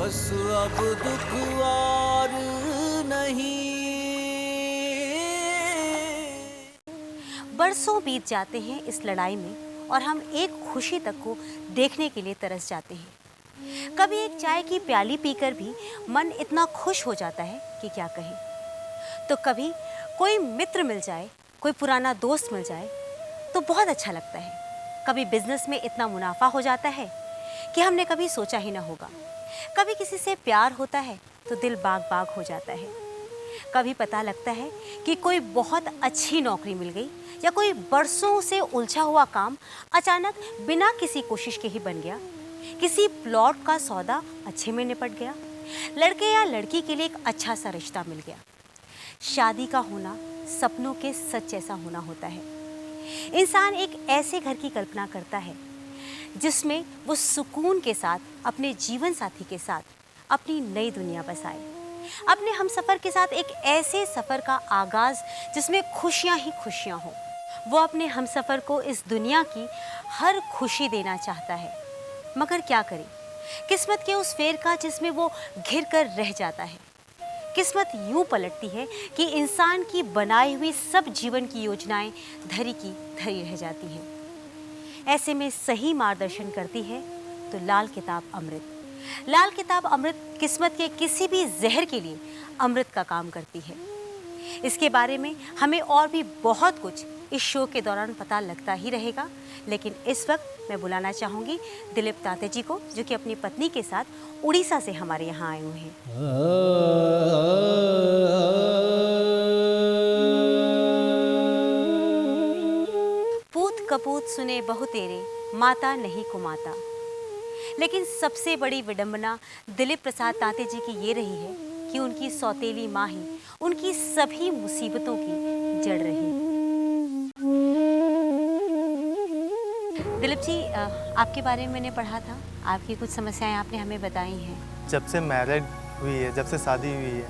बस अब दुख और नहीं। बरसों बीत जाते हैं इस लड़ाई में और हम एक खुशी तक को देखने के लिए तरस जाते हैं। कभी एक चाय की प्याली पीकर भी मन इतना खुश हो जाता है कि क्या कहें। तो कभी कोई मित्र मिल जाए, कोई पुराना दोस्त मिल जाए तो बहुत अच्छा लगता है। कभी बिजनेस में इतना मुनाफा हो जाता है कि हमने कभी सोचा ही ना होगा। कभी किसी से प्यार होता है तो दिल बाग बाग हो जाता है। कभी पता लगता है कि कोई बहुत अच्छी नौकरी मिल गई या कोई बरसों से उलझा हुआ काम अचानक बिना किसी कोशिश के ही बन गया। किसी प्लॉट का सौदा अच्छे में निपट गया। लड़के या लड़की के लिए एक अच्छा सा रिश्ता मिल गया। शादी का होना सपनों के सच जैसा होना होता है। इंसान एक ऐसे घर की कल्पना करता है जिसमें वो सुकून के साथ अपने जीवन साथी के साथ अपनी नई दुनिया बसाए। अपने हमसफ़र के साथ एक ऐसे सफ़र का आगाज़ जिसमें खुशियाँ ही खुशियाँ हों। वो अपने हमसफ़र को इस दुनिया की हर खुशी देना चाहता है, मगर क्या करे, किस्मत के उस फेर का जिसमें वो घिर कर रह जाता है। किस्मत यूं पलटती है कि इंसान की बनाई हुई सब जीवन की योजनाएं धरी की धरी रह जाती हैं। ऐसे में सही मार्गदर्शन करती है तो लाल किताब अमृत। लाल किताब अमृत किस्मत के किसी भी जहर के लिए अमृत का काम करती है। इसके बारे में हमें और भी बहुत कुछ इस शो के दौरान पता लगता ही रहेगा, लेकिन इस वक्त मैं बुलाना चाहूँगी दिलीप ताते जी को, जो कि अपनी पत्नी के साथ उड़ीसा से हमारे यहाँ आए हुए हैं। पूत कपूत सुने बहु तेरे, माता नहीं कुमाता। लेकिन सबसे बड़ी विडंबना दिलीप प्रसाद ताते जी की ये रही है कि उनकी सौतेली माँ ही उनकी सभी मुसीबतों की जड़ रही। दिलीप जी, आपके बारे में मैंने पढ़ा था, आपकी कुछ समस्याएं आपने हमें बताई हैं। जब से मैरिड हुई है, जब से शादी हुई है,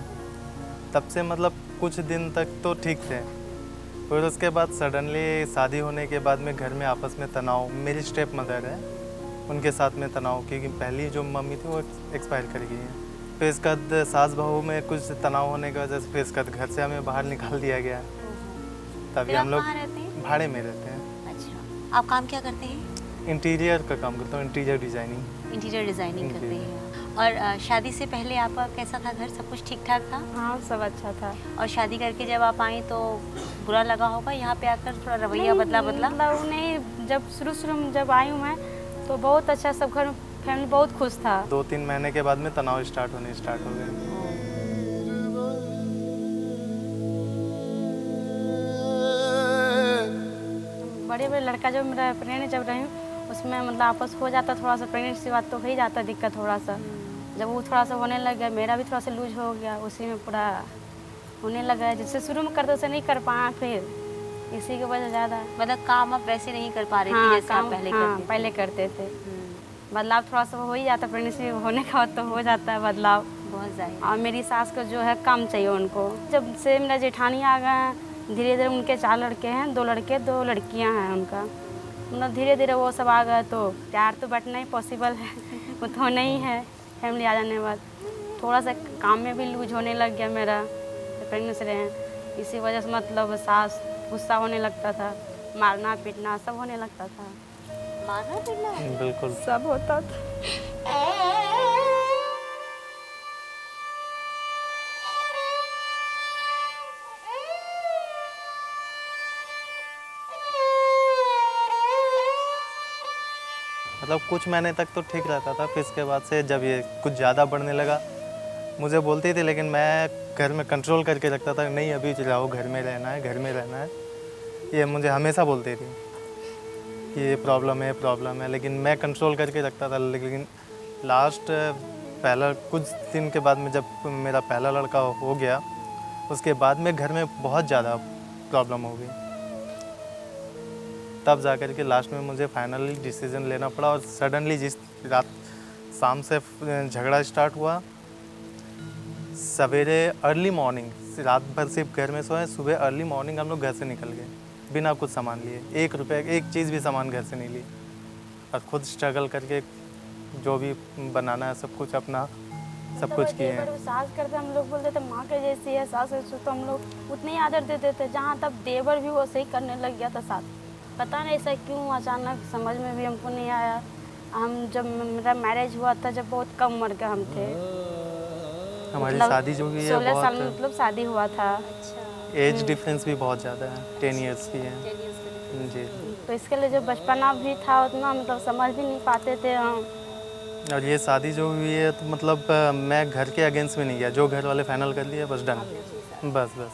तब से मतलब कुछ दिन तक तो ठीक थे। फिर उसके बाद सडनली शादी होने के बाद में घर में आपस में तनाव, मेरी स्टेप मदर है, उनके साथ में तनाव, क्योंकि पहली जो मम्मी थी वो एक्सपायर कर गई है। फिर इसके बाद सास बहू में कुछ तनाव होने की वजह से फिर इसके बाद घर से हमें बाहर निकाल दिया गया। तभी हम लोग भाड़े में रहते हैं। अच्छा, आप काम क्या करते हैं? इंटीरियर का काम करता हूँ, इंटीरियर डिज़ाइनिंग। इंटीरियर डिज़ाइनिंग करते हैं। और शादी से पहले आपका कैसा था घर? सब कुछ ठीक ठाक था? हाँ, सब अच्छा था। और शादी करके जब आप आई तो बुरा लगा होगा यहाँ पे आकर, थोड़ा रवैया बदला? मतलब नहीं, जब शुरू में जब आई हूँ मैं तो बहुत अच्छा, सब घर फैमिली बहुत खुश था। 2-3 महीने के बाद में तनाव स्टार्ट हो गए। बड़े लड़का जब मेरा प्रेगनेंट जब रही उसमें मतलब आपस हो जाता, थोड़ा सा प्रेगनेंसी बात तो हो ही जाता दिक्कत थोड़ा सा। जब वो थोड़ा सा होने लग गया, मेरा भी थोड़ा सा लूज हो गया, उसी में पूरा होने लगा। जिससे शुरू में करते उसे नहीं कर पाया, फिर इसी की वजह ज़्यादा। मतलब काम आप वैसे नहीं कर पा रहे थे जैसे आप पहले करते थे? पहले करते थे। बदलाव थोड़ा सा हो ही जाता, प्रेगनेंसी होने का बाद तो हो जाता है बदलाव बहुत ज़्यादा। और मेरी सास को जो है काम चाहिए उनको। जब से मेरा जेठानी आ गए, धीरे धीरे उनके 4 लड़के हैं, 2 लड़के 2 लड़कियां हैं उनका। मतलब धीरे धीरे वो सब आ गए तो प्यार तो बटना ही पॉसिबल है वो तो नहीं है। फैमिली आ जाने के बाद थोड़ा सा काम में भी लूज होने लग गया मेरा, प्रेगनेंसी रहे। इसी वजह से मतलब सास गुस्सा होने लगता था, मारना पीटना सब होने लगता था। मारना पीटना? बिल्कुल सब होता था। मतलब कुछ महीने तक तो ठीक रहता था। फिर इसके बाद से जब ये कुछ ज़्यादा बढ़ने लगा, मुझे बोलती थी, लेकिन मैं घर में कंट्रोल करके रखता था। नहीं, अभी जाओ, घर में रहना है, घर में रहना है। ये मुझे हमेशा बोलती थी कि ये प्रॉब्लम है, लेकिन मैं कंट्रोल करके रखता था। लेकिन लास्ट पहला कुछ दिन के बाद में जब मेरा पहला लड़का हो गया, उसके बाद में घर में बहुत ज़्यादा प्रॉब्लम हो गई। तब जा कर के लास्ट में मुझे फाइनली डिसीज़न लेना पड़ा। और सडनली जिस रात शाम से झगड़ा स्टार्ट हुआ, सवेरे अर्ली मॉर्निंग, रात भर सिर्फ घर में सोए, सुबह अर्ली मॉर्निंग हम लोग घर से निकल गए बिना कुछ सामान लिए। 1 रुपये एक चीज़ भी सामान घर से नहीं ली, और खुद स्ट्रगल करके जो भी बनाना है सब कुछ अपना सब कुछ किए देवर हैं। सास करते हम लोग बोलते थे माँ के जैसी है सास ससुर, तो हम लोग उतने ही आदर देते थे, जहाँ तब देवर भी वो सही करने लग गया था साथ। पता नहीं ऐसा क्यों अचानक, समझ में भी हमको नहीं आया। हम जब मेरा मैरिज हुआ था जब बहुत कम उम्र के हम थे, हमारी शादी जो हुई है 16 साल में बहुत, मतलब शादी हुआ था। एज डिफरेंस भी बहुत ज़्यादा है, 10 ईयर्स की है जी। तो इसके लिए जो बचपना भी था उतना मतलब समझ भी नहीं पाते थे हम। और ये शादी जो हुई है तो मतलब मैं घर के अगेंस्ट में नहीं गया, जो घर वाले फाइनल कर लिया बस डन, बस बस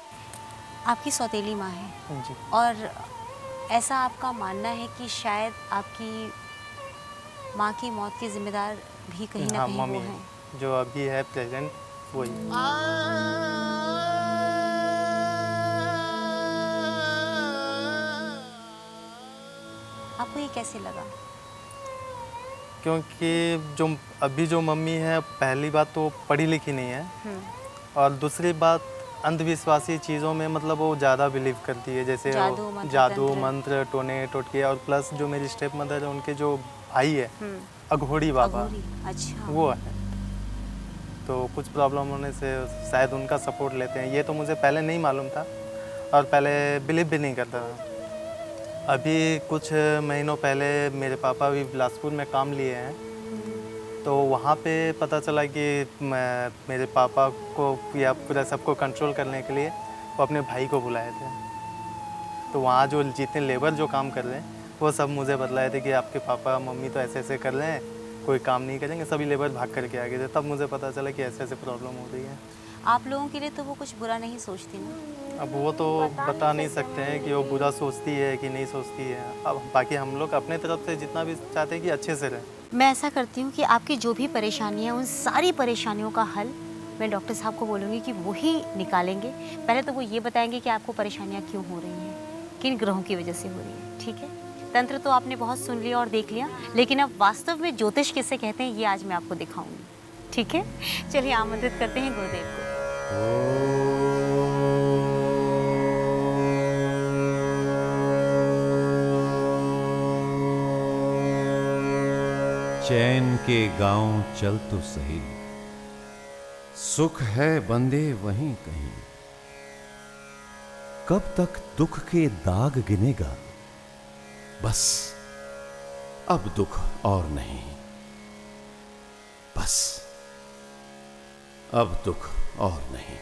आपकी सौतेली माँ है जी। और ऐसा आपका मानना है कि शायद आपकी माँ की मौत के जिम्मेदार भी कहीं ना हाँ, कहीं मम्मी वो हैं। जो अभी है प्रेजेंट वही। आपको ये कैसे लगा? क्योंकि जो अभी जो मम्मी है, पहली बात तो पढ़ी लिखी नहीं है, और दूसरी बात अंधविश्वासी चीज़ों में मतलब वो ज़्यादा बिलीव करती है, जैसे जादू मंत्र टोने टोटके। और प्लस जो मेरी स्टेप मदर है उनके जो भाई है अघोरी बाबा, अच्छा, वो है, तो कुछ प्रॉब्लम होने से शायद उनका सपोर्ट लेते हैं। ये तो मुझे पहले नहीं मालूम था और पहले बिलीव भी नहीं करता था। अभी कुछ महीनों पहले मेरे पापा भी बिलासपुर में काम लिए हैं, तो वहाँ पे पता चला कि मेरे पापा को या पूरा सबको कंट्रोल करने के लिए वो अपने भाई को बुलाए थे। तो वहाँ जो जितने लेबर जो काम कर रहे हैं वो सब मुझे बतलाए थे कि आपके पापा मम्मी तो ऐसे ऐसे कर रहे हैं, कोई काम नहीं करेंगे। सभी लेबर भाग करके आ गए थे, तब मुझे पता चला कि ऐसे ऐसे प्रॉब्लम हो रही है। आप लोगों के लिए तो वो कुछ बुरा नहीं सोचती ना? अब वो तो बता नहीं सकते हैं कि वो बुरा सोचती है कि नहीं सोचती है। अब बाकी हम लोग अपने तरफ से जितना भी चाहते हैं कि अच्छे से रहें। मैं ऐसा करती हूँ कि आपकी जो भी परेशानियाँ, उन सारी परेशानियों का हल मैं डॉक्टर साहब को बोलूँगी कि वो ही निकालेंगे। पहले तो वो ये बताएंगे कि आपको परेशानियाँ क्यों हो रही हैं, किन ग्रहों की वजह से हो रही है। ठीक है, तंत्र तो आपने बहुत सुन लिया और देख लिया, लेकिन अब वास्तव में ज्योतिष किसे कहते हैं ये आज मैं आपको दिखाऊंगी। ठीक है, चलिए आमंत्रित करते हैं गुरुदेव को। चैन के गांव चल तो सही, सुख है बंदे वहीं कहीं। कब तक दुख के दाग गिनेगा, बस अब दुख और नहीं, बस अब दुख और नहीं।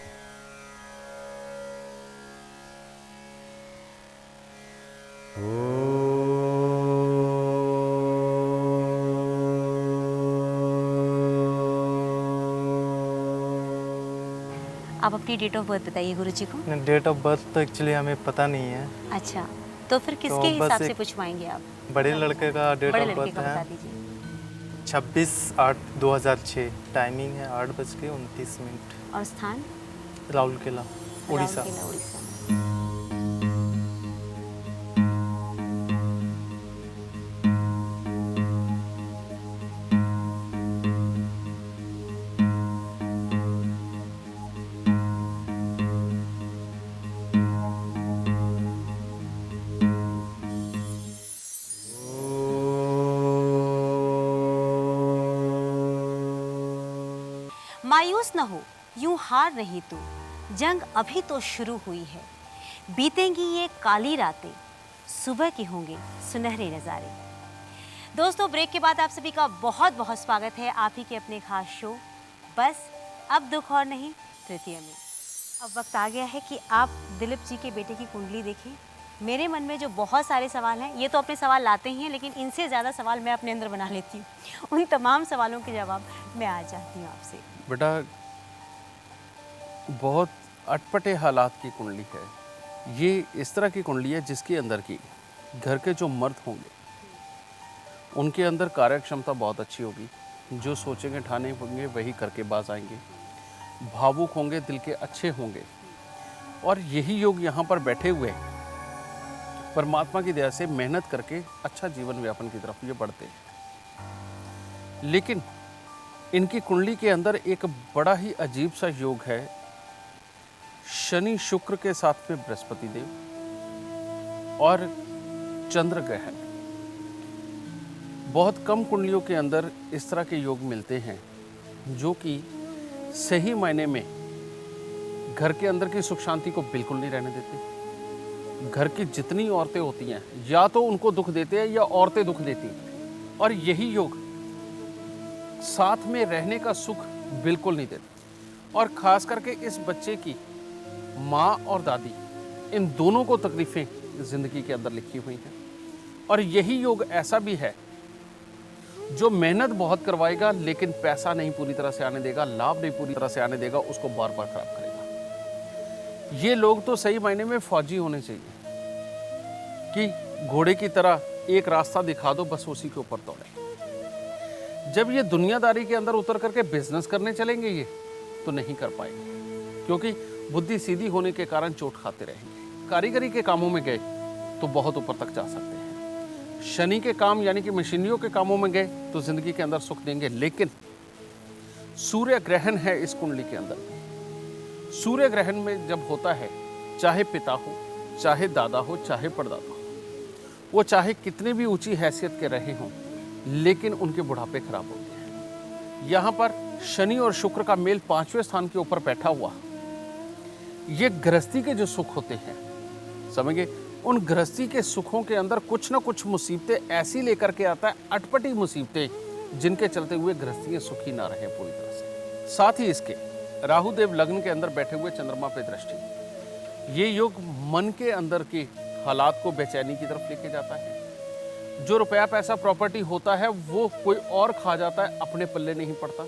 आप अपनी डेट ऑफ बर्थ बताइए गुरुजी को। डेट ऑफ बर्थ तो एक्चुअली हमें पता नहीं है। अच्छा, तो फिर किसके तो बस हिसाब से एक पूछवाएंगे आप? बड़े लड़के का डेट बड़े ऑफ लड़के बर्थ का बता है दीजिए। 26/8/2006, टाइमिंग है 8:29। और स्थान? राउरकेला, उड़ीसा। राउरकेला, उड़ीसा। मायूस न हो, यूं हार नहीं तू, जंग अभी तो शुरू हुई है। बीतेंगी ये काली रातें, सुबह के होंगे सुनहरे नज़ारे। दोस्तों, ब्रेक के बाद आप सभी का बहुत बहुत स्वागत है आप ही के अपने खास शो बस अब दुख और नहीं तृतीय में। अब वक्त आ गया है कि आप दिलीप जी के बेटे की कुंडली देखें। मेरे मन में जो बहुत सारे सवाल हैं, ये तो अपने सवाल लाते ही हैं, लेकिन इनसे ज़्यादा सवाल मैं अपने अंदर बना लेती हूँ। उन तमाम सवालों के जवाब मैं आज चाहती हूँ आपसे। बेटा, बहुत अटपटे हालात की कुंडली है ये। इस तरह की कुंडली है जिसके अंदर की घर के जो मर्द होंगे उनके अंदर कार्य क्षमता बहुत अच्छी होगी। जो सोचेंगे ठाने होंगे वही करके बाज आएंगे। भावुक होंगे, दिल के अच्छे होंगे। और यही योग यहाँ पर बैठे हुए परमात्मा की दया से मेहनत करके अच्छा जीवन व्यापन की तरफ ये बढ़ते हैं। लेकिन इनकी कुंडली के अंदर एक बड़ा ही अजीब सा योग है। शनि शुक्र के साथ में बृहस्पति देव और चंद्र ग्रहण। बहुत कम कुंडलियों के अंदर इस तरह के योग मिलते हैं जो कि सही मायने में घर के अंदर की सुख शांति को बिल्कुल नहीं रहने देते। घर की जितनी औरतें होती हैं या तो उनको दुख देते हैं या औरतें दुख देती हैं, और यही योग साथ में रहने का सुख बिल्कुल नहीं देते। और खास करके इस बच्चे की माँ और दादी, इन दोनों को तकलीफें जिंदगी के अंदर लिखी हुई हैं। और यही योग ऐसा भी है जो मेहनत बहुत करवाएगा लेकिन पैसा नहीं पूरी तरह से आने देगा, लाभ नहीं पूरी तरह से आने देगा, उसको बार बार खराब करेगा। ये लोग तो सही मायने में फौजी होने चाहिए कि घोड़े की तरह एक रास्ता दिखा दो, बस उसी के ऊपर दौड़े। जब ये दुनियादारी के अंदर उतर करके बिजनेस करने चलेंगे ये तो नहीं कर पाएंगे, क्योंकि बुद्धि सीधी होने के कारण चोट खाते रहेंगे। कारीगरी के कामों में गए तो बहुत ऊपर तक जा सकते हैं। शनि के काम यानी कि मशीनरियों के कामों में गए तो जिंदगी के अंदर सुख देंगे। लेकिन सूर्य ग्रहण है इस कुंडली के अंदर। सूर्य ग्रहण में जब होता है, चाहे पिता हो, चाहे दादा हो, चाहे परदादा हो, वो चाहे कितने भी ऊंची हैसियत के रहे हों, लेकिन उनके बुढ़ापे खराब होते हैं। यहाँ पर शनि और शुक्र का मेल 5वें स्थान के ऊपर बैठा हुआ, ये गृहस्थी के जो सुख होते हैं, समझिए, उन गृहस्थी के सुखों के अंदर कुछ ना कुछ मुसीबतें ऐसी लेकर के आता है, अटपटी मुसीबतें, जिनके चलते हुए गृहस्थी सुखी ना रहे पूरी तरह से। साथ ही इसके राहु देव लग्न के अंदर बैठे हुए चंद्रमा पे दृष्टि, ये योग मन के अंदर के हालात को बेचैनी की तरफ लेके जाता है। जो रुपया पैसा प्रॉपर्टी होता है वो कोई और खा जाता है, अपने पल्ले नहीं पड़ता।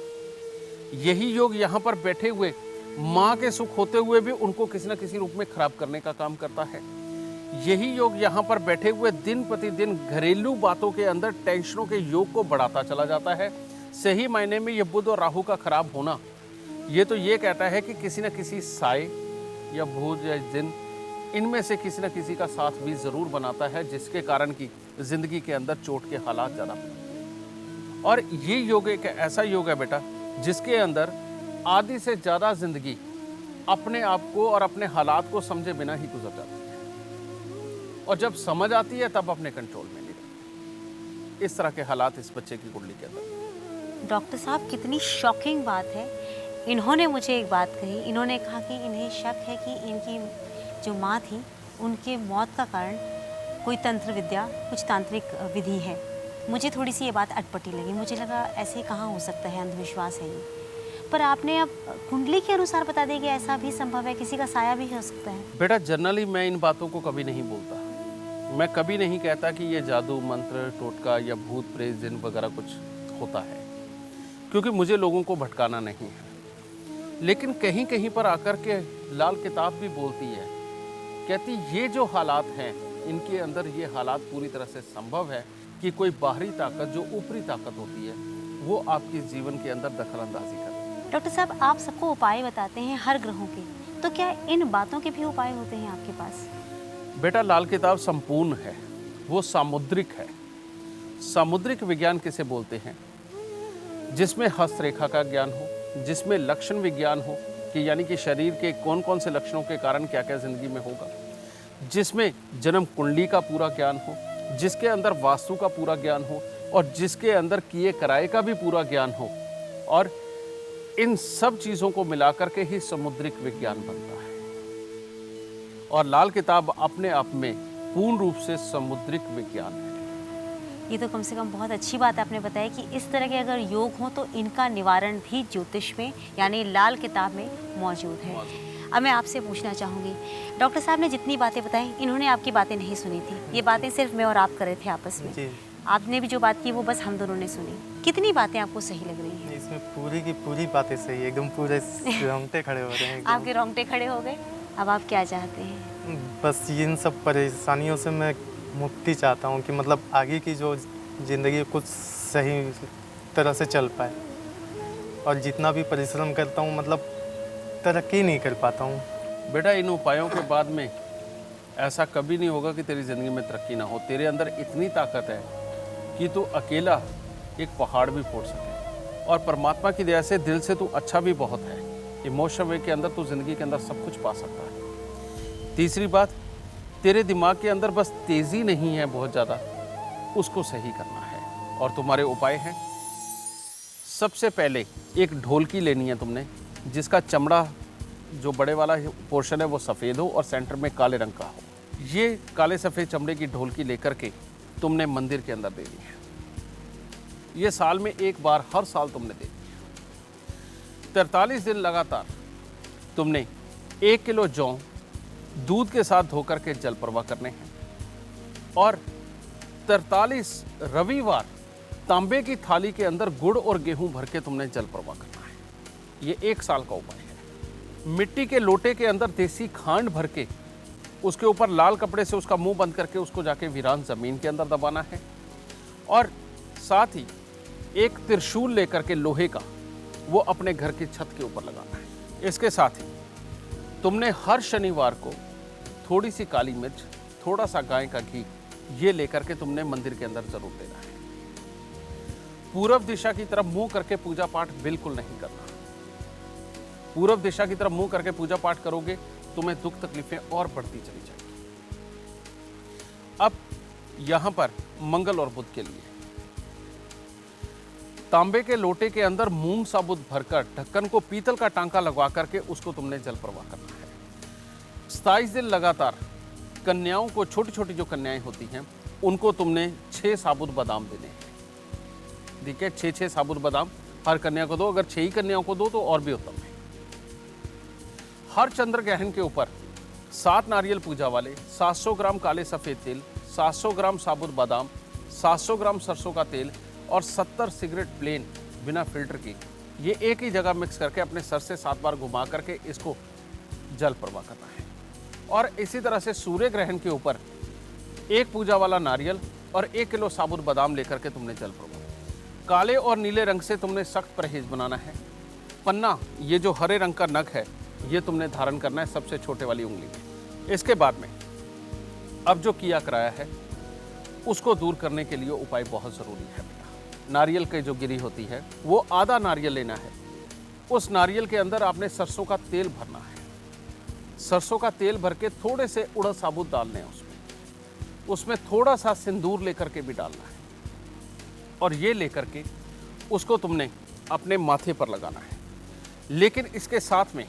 यही योग यहाँ पर बैठे हुए माँ के सुख होते हुए भी उनको किसी न किसी रूप में खराब करने का काम करता है। यही योग यहाँ पर बैठे हुए दिन प्रतिदिन घरेलू बातों के अंदर टेंशनों के योग को बढ़ाता चला जाता है। सही मायने में ये बुध और राहु का खराब होना, ये तो ये कहता है कि किसी न किसी साय या भूत या जिन, इनमें से किसी न किसी का साथ भी जरूर बनाता है, जिसके कारण की जिंदगी के अंदर चोट के हालात ज़्यादा। और ये योग एक ऐसा योग है बेटा, जिसके अंदर आधी से ज़्यादा जिंदगी अपने आप को और अपने हालात को समझे बिना ही गुजर जाती है, और जब समझ आती है तब अपने कंट्रोल में नहीं रहती। इस तरह के हालात इस बच्चे की कुंडली के अंदर। डॉक्टर साहब, कितनी शॉकिंग बात है। इन्होंने मुझे एक बात कही, इन्होंने कहा कि इन्हें शक है कि इनकी जो माँ थी उनके मौत का कारण कोई तंत्र विद्या, कुछ तांत्रिक विधि है। मुझे थोड़ी सी ये बात अटपटी लगी, मुझे लगा ऐसे कहाँ हो सकता है, अंधविश्वास है ये। पर आपने अब कुंडली के अनुसार बता दें कि ऐसा भी संभव है, किसी का साया भी हो सकता है। बेटा जनरली मैं इन बातों को कभी नहीं बोलता। मैं कभी नहीं कहता कि ये जादू मंत्र टोटका या भूत प्रेत जिन वगैरह कुछ होता है, क्योंकि मुझे लोगों को भटकाना नहीं है। लेकिन कहीं कहीं पर आकर के लाल किताब भी बोलती है, कहती ये जो हालात हैं इनके अंदर ये हालात पूरी तरह से संभव है कि कोई बाहरी ताकत जो ऊपरी ताकत होती है वो आपके जीवन के अंदर दखल अंदाजी करे। डॉक्टर साहब, आप सबको उपाय बताते हैं हर ग्रहों के, तो क्या इन बातों के भी उपाय होते हैं आपके पास? बेटा लाल किताब संपूर्ण है, वो सामुद्रिक है। सामुद्रिक विज्ञान किसे बोलते हैं? जिसमें हस्तरेखा का ज्ञान हो, जिसमें लक्षण विज्ञान हो कि यानी कि शरीर के कौन कौन से लक्षणों के कारण क्या क्या जिंदगी में होगा, जिसमें जन्म कुंडली का पूरा ज्ञान हो, जिसके अंदर वास्तु का पूरा ज्ञान हो, और जिसके अंदर किए कराए का भी पूरा ज्ञान हो। और इन सब चीज़ों को मिलाकर के ही समुद्रिक विज्ञान बनता है। और लाल किताब अपने आप में पूर्ण रूप से समुद्रिक विज्ञान है। ये तो कम से कम बहुत अच्छी बात आपने बताया कि इस तरह के अगर योग हो तो इनका निवारण भी ज्योतिष में यानी लाल किताब में मौजूद है। अब मैं आपसे पूछना चाहूँगी, डॉक्टर साहब ने जितनी बातें बताई, इन्होंने आपकी बातें नहीं सुनी थी। ये बातें सिर्फ मैं और आप कर रहे थे आपस में। जी। आपने भी जो बात की वो बस हम दोनों ने सुनी। कितनी बातें आपको सही लग रही हैं? इसमें पूरी की पूरी बातें सही है, एकदम पूरे रोंगटे खड़े हो रहे हैं एकदम। आपके रोंगटे खड़े हो गए। अब आप क्या चाहते हैं? बस इन सब परेशानियों से मैं मुक्ति चाहता हूँ कि मतलब आगे की जो ज़िंदगी कुछ सही तरह से चल पाए, और जितना भी परिश्रम करता हूँ मतलब तरक्की नहीं कर पाता हूँ। बेटा इन उपायों के बाद में ऐसा कभी नहीं होगा कि तेरी ज़िंदगी में तरक्की ना हो। तेरे अंदर इतनी ताकत है कि तू अकेला एक पहाड़ भी फोड़ सके, और परमात्मा की दया से दिल से तू अच्छा भी बहुत है। इमोशन वे के अंदर तू ज़िंदगी के अंदर सब कुछ पा सकता है। तीसरी बात, तेरे दिमाग के अंदर बस तेज़ी नहीं है बहुत ज़्यादा, उसको सही करना है। और तुम्हारे उपाय हैं, सबसे पहले एक ढोलकी लेनी है तुमने, जिसका चमड़ा जो बड़े वाला पोर्शन है वो सफ़ेद हो और सेंटर में काले रंग का हो। ये काले सफ़ेद चमड़े की ढोलकी लेकर के तुमने मंदिर के अंदर देनी है। ये साल में एक बार हर साल तुमने देनी है। 43 दिन लगातार तुमने 1 किलो जौ दूध के साथ धोकर के जल प्रवाह करने हैं और 43 रविवार तांबे की थाली के अंदर गुड़ और गेहूं भर के तुमने जल प्रवाह करना है। ये 1 साल का उपाय है। मिट्टी के लोटे के अंदर देसी खांड भर के उसके ऊपर लाल कपड़े से उसका मुंह बंद करके उसको जाके वीरान जमीन के अंदर दबाना है और साथ ही एक त्रिशूल लेकर के लोहे का वो अपने घर की छत के ऊपर लगाना है। इसके साथ ही तुमने हर शनिवार को थोड़ी सी काली मिर्च, थोड़ा सा गाय का घी ये लेकर के तुमने मंदिर के अंदर जरूर देना है। पूर्व दिशा की तरफ मुंह करके पूजा पाठ बिल्कुल नहीं करना। पूर्व दिशा की तरफ मुंह करके पूजा पाठ करोगे तुम्हें दुख तकलीफें और बढ़ती चली जाएगी। अब यहां पर मंगल और बुध के लिए तांबे के लोटे के अंदर मूंग साबुत भरकर ढक्कन को पीतल का टांका लगवा करके उसको तुमने जल प्रवाह करना है। 27 दिन लगातार कन्याओं को, छोटी छोटी जो कन्याएं होती हैं उनको तुमने 6 साबुत बादाम देने हैं। ठीक है, 6 साबुत बादाम हर कन्या को दो। अगर 6 ही कन्याओं को दो तो और भी उत्तम है। हर चंद्र ग्रहण के ऊपर 7 नारियल पूजा वाले, 700 ग्राम काले सफ़ेद तिल, 700 ग्राम साबुत बादाम, 700 ग्राम सरसों का तेल और 70 सिगरेट प्लेन बिना फिल्टर की ये एक ही जगह मिक्स करके अपने सर से 7 बार घुमा करके इसको जल प्रवाह करना है। और इसी तरह से सूर्य ग्रहण के ऊपर 1 पूजा वाला नारियल और 1 किलो साबुत बादाम लेकर के तुमने जल प्रवाह। काले और नीले रंग से तुमने सख्त परहेज बनाना है। पन्ना, ये जो हरे रंग का नग है ये तुमने धारण करना है सबसे छोटे वाली उंगली में। इसके बाद में अब जो किया कराया है उसको दूर करने के लिए उपाय बहुत ज़रूरी है बेटा। नारियल की जो गिरी होती है वो आधा नारियल लेना है। उस नारियल के अंदर आपने सरसों का तेल भरना है। सरसों का तेल भर के थोड़े से उड़द साबुत डालने हैं उसमें थोड़ा सा सिंदूर लेकर के भी डालना है और ये लेकर के उसको तुमने अपने माथे पर लगाना है। लेकिन इसके साथ में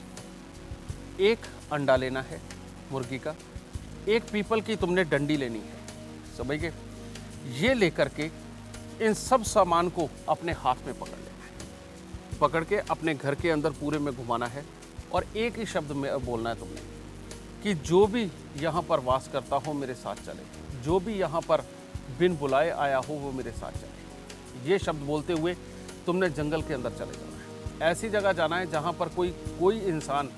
1 अंडा लेना है मुर्गी का, 1 पीपल की तुमने डंडी लेनी है, समझ गए। ये लेकर के इन सब सामान को अपने हाथ में पकड़ लेना है। पकड़ के अपने घर के अंदर पूरे में घुमाना है और एक ही शब्द में बोलना है तुमने कि जो भी यहाँ पर वास करता हो मेरे साथ चले, जो भी यहाँ पर बिन बुलाए आया हो वो मेरे साथ चले। ये शब्द बोलते हुए तुमने जंगल के अंदर चले जाना है। ऐसी जगह जाना है जहाँ पर कोई इंसान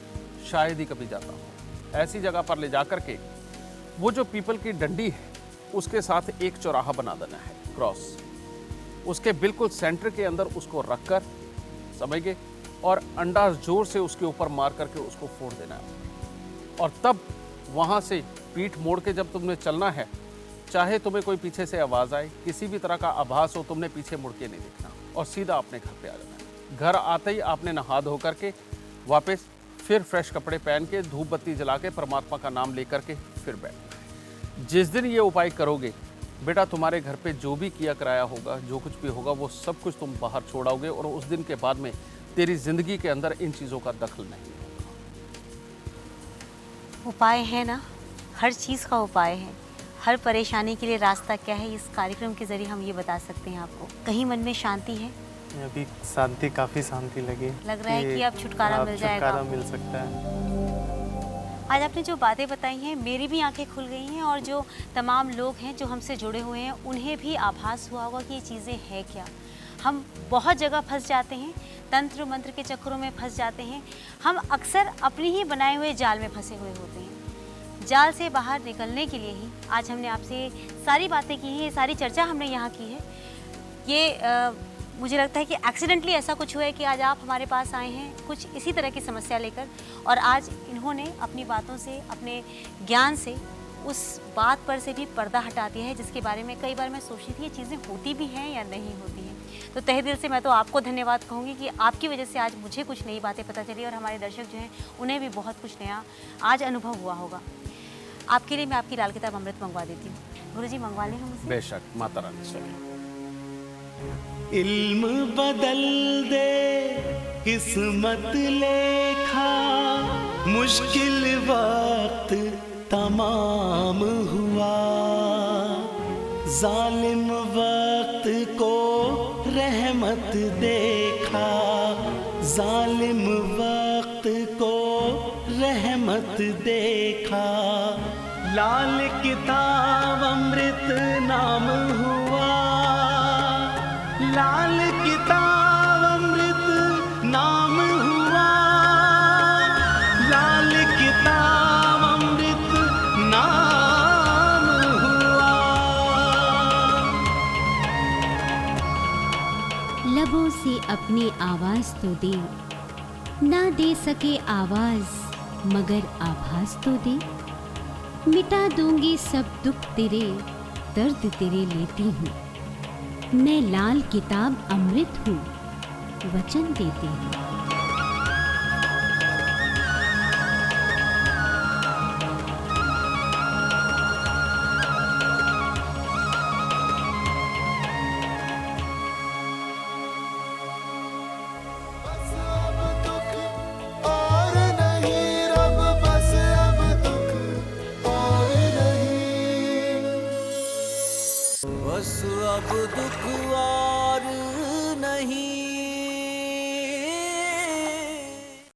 शायद ही कभी जाता हो। ऐसी जगह पर ले जाकर के वो जो पीपल की डंडी है उसके साथ एक चौराहा बना देना है, क्रॉस। उसके बिल्कुल सेंटर के अंदर उसको रखकर, समझ गए, और अंडा जोर से उसके ऊपर मार करके उसको फोड़ देना है। और तब वहाँ से पीठ मोड़ के जब तुमने चलना है, चाहे तुम्हें कोई पीछे से आवाज़ आए, किसी भी तरह का आभास हो, तुमने पीछे मुड़ के नहीं देखना और सीधा अपने घर पे आ जाना है। घर आते ही आपने नहा धो करके वापस फिर फ्रेश कपड़े पहन के धूप बत्ती जला के परमात्मा का नाम लेकर के फिर बैठना है। जिस दिन ये उपाय करोगे बेटा, तुम्हारे घर पे जो भी किया कराया होगा, जो कुछ भी होगा, वो सब कुछ तुम बाहर छोड़ाओगे और उस दिन के बाद में तेरी ज़िंदगी के अंदर इन चीज़ों का दखल नहीं होगा। उपाय है ना, हर चीज़ का उपाय है। हर परेशानी के लिए रास्ता क्या है, इस कार्यक्रम के ज़रिए हम ये बता सकते हैं आपको। कहीं मन में शांति है? अभी शांति, काफ़ी शांति लगी। लग रहा है कि अब छुटकारा मिल जाएगा। छुटकारा मिल सकता है। आज आपने जो बातें बताई हैं मेरी भी आंखें खुल गई हैं और जो तमाम लोग हैं जो हमसे जुड़े हुए हैं उन्हें भी आभास हुआ होगा कि ये चीज़ें हैं क्या। हम बहुत जगह फंस जाते हैं, तंत्र मंत्र के चक्करों में फंस जाते हैं। हम अक्सर अपनी ही बनाए हुए जाल में फंसे हुए होते हैं। जाल से बाहर निकलने के लिए ही आज हमने आपसे सारी बातें की हैं, ये सारी चर्चा हमने यहाँ की है। ये मुझे लगता है कि एक्सीडेंटली ऐसा कुछ हुआ है कि आज आप हमारे पास आए हैं कुछ इसी तरह की समस्या लेकर, और आज इन्होंने अपनी बातों से, अपने ज्ञान से उस बात पर से भी पर्दा हटा दिया है जिसके बारे में कई बार मैं सोचती थी ये चीज़ें होती भी हैं या नहीं होती हैं। तो तहे दिल से मैं तो आपको धन्यवाद कहूँगी कि आपकी वजह से आज मुझे कुछ नई बातें पता चली और हमारे दर्शक जो हैं उन्हें भी बहुत कुछ नया आज अनुभव हुआ होगा। आपके लिए मैं आपकी लाल किताब अमृत मंगवा देती हूँ। गुरुजी मंगवा लें हम उसे? बेशक, माता रानी। इल्म बदल दे किस्मत लेखा मुश्किल वक्त तमाम हुआ, जालिम वक्त को रहमत देखा, जालिम वक्त को रहमत देखा। लाल किताब अमृत नाम हुआ, लाल किताब अमृत नाम हुआ, लाल किताब अमृत नाम हुआ। लबों से अपनी आवाज तो दे, ना दे सके आवाज मगर आभास तो दे। मिटा दूंगी सब दुख तेरे, दर्द तेरे लेती हूँ। मैं लाल किताब अमृत हूँ, वचन देती हूँ। बस अब दुख और नहीं।